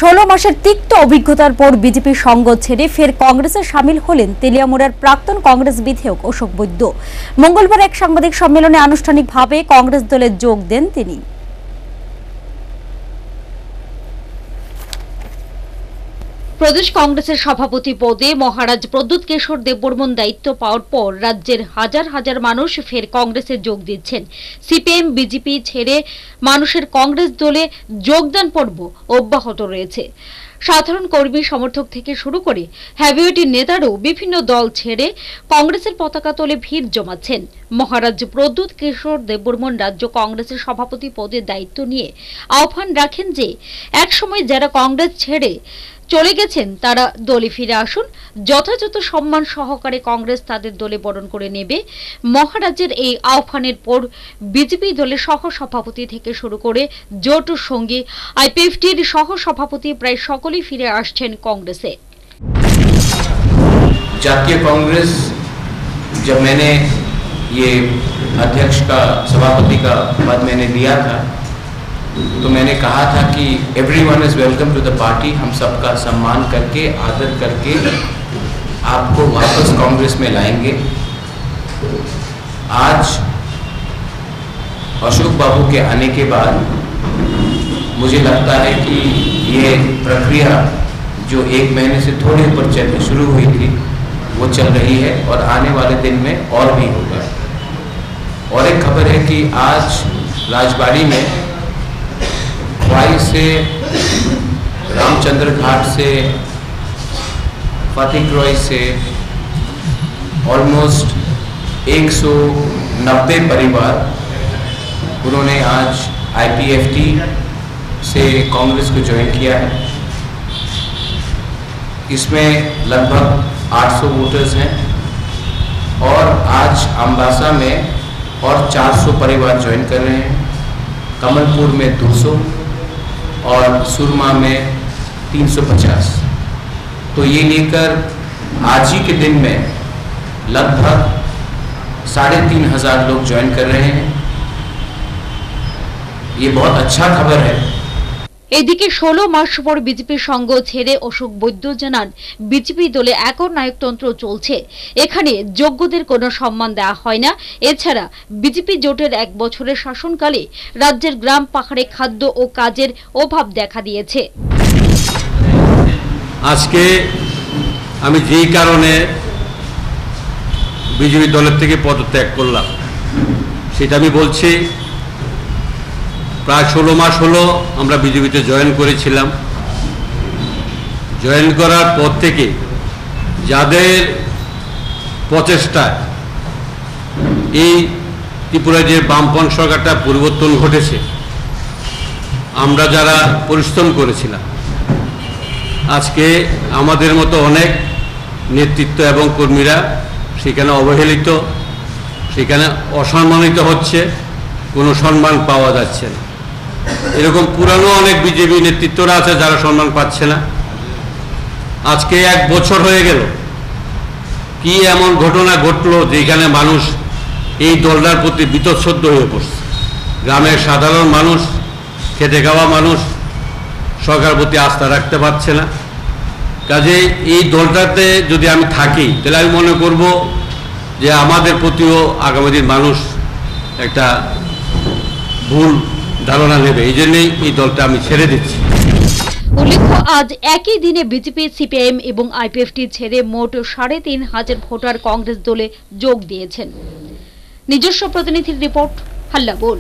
16 মাসের তিক্ত অভিজ্ঞতার পর বিজেপির সঙ্গ ছেড়ে ফের কংগ্রেসে শামিল হলেন তেলিয়ামুড়ার প্রাক্তন কংগ্রেস বিধায়ক অশোক বৈদ্য। মঙ্গলবার এক সাংবাদিক সম্মেলনে আনুষ্ঠানিকভাবে কংগ্রেস দলে যোগ দেন তিনি। প্রদেশ কংগ্রেসের সভাপতি পদে মহারাজ প্রদ্যুৎ কিশোর দেববর্মন দায়িত্ব পাওয়ার পর রাজ্যের হাজার হাজার মানুষ ফের কংগ্রেসে যোগ দিচ্ছেন। সিপিএম বিজেপি ছেড়ে মানুষের কংগ্রেস দলে যোগদান পর্ব অব্যাহত রয়েছে। সাধারণ কর্মী সমর্থক থেকে শুরু করে হেভিওয়েট নেতারাও বিভিন্ন দল ছেড়ে কংগ্রেসের পতাকা তোলে ভিড় জমাচ্ছেন। মহারাজ প্রদ্যুৎ কিশোর দেববর্মন রাজ্য কংগ্রেসের সভাপতি পদের দায়িত্ব নিয়ে আহ্বান রাখেন যে একসময় যারা কংগ্রেস ছেড়ে চলে গেছেন তারা দলে ফিরে আসুন, যথাযথ সম্মান সহকারে কংগ্রেস তাদের দলে বরণ করে নেবে। মহারাজের এই আহ্বানের পর বিজেপি দলের সহ সভাপতি থেকে শুরু করে জোট সঙ্গী আইপিএফটির সহ সভাপতি প্রায় সকলেই ফিরে আসছেন কংগ্রেসে। जातीय कांग्रेस जब मैंने ये अध्यक्ष का सभापति का पद मैंने दिया था तो मैंने कहा था कि everyone is welcome to the party. हम सबका सम्मान करके आदर करके आपको वापस कांग्रेस में लाएंगे। आज अशोक बाबू के आने के बाद मुझे लगता है कि ये प्रक्रिया जो एक महीने से थोड़े ऊपर चलनी शुरू हुई थी वो चल रही है और आने वाले दिन में और भी होगा। और एक खबर है कि आज राजबाड़ी में वाई से रामचंद्र घाट से फतेहपुर से ऑलमोस्ट 190 परिवार उन्होंने आज आईपीएफटी से कांग्रेस को ज्वाइन किया है। इसमें लगभग 800 वोटर्स हैं और आज अम्बासा में और 400 परिवार ज्वाइन कर रहे हैं। कमलपुर में 200 और सुरमा में 350। तो ये लेकर आज ही के दिन में लगभग 3,500 लोग ज्वाइन कर रहे हैं। ये बहुत अच्छा खबर है। এদিকে 16 মাস পর বিজেপির সঙ্গ ছেড়ে অশোক বৈদ্য জানান বিজেপি দলে একর নায়কতন্ত্র চলছে, এখানে যোগ্যদের কোনো সম্মান দেওয়া হয় না। এছাড়া বিজেপি জোটের 1 বছরের শাসনকালে রাজ্যের গ্রাম পাহাড়ে খাদ্য ও কাজের অভাব দেখা দিয়েছে। আজকে আমি যেই কারণে বিজেপি দলের থেকে পদত্যাগ করলাম সেটা আমি বলছি। প্রায় 16 মাস হলো আমরা বিজেপিতে জয়েন করেছিলাম। জয়েন করার পর থেকে যাদের প্রচেষ্টায় এই ত্রিপুরায় যে বামপন্থী সরকারটা পরিবর্তন ঘটেছে, আমরা যারা পরিশ্রম করেছিলাম, আজকে আমাদের মতো অনেক নেতৃত্ব এবং কর্মীরা সেখানে অবহেলিত, সেখানে অসম্মানিত হচ্ছে, কোনো সম্মান পাওয়া যাচ্ছে না। এরকম পুরানো অনেক বিজেপি নেতৃত্বরা আছে যারা সম্মান পাচ্ছে না। আজকে 1 বছর হয়ে গেল, কি এমন ঘটনা ঘটলো যেখানে মানুষ এই দলটার প্রতি বীতশ্রদ্ধ হয়ে পড়ছে। গ্রামের সাধারণ মানুষ, খেটে খাওয়া মানুষ সরকারের প্রতি আস্থা রাখতে পারছে না। কাজেই এই দলটাতে যদি আমি থাকি তাহলে আমি মনে করব যে আমাদের প্রতিও আগামী দিন মানুষ একটা ভুল ধারণা নেবে। এই জন্যই এই দলটা আমি ছেড়ে দিচ্ছি। উল্লেখ্য, আজ একই দিনে বিজেপি, সিপিএম এবং আইপিএফটি ছেড়ে মোট 3,500 ভোটার কংগ্রেস দলে যোগ দিয়েছেন। নিজস্ব প্রতিনিধির রিপোর্ট, হাল্লা বোল।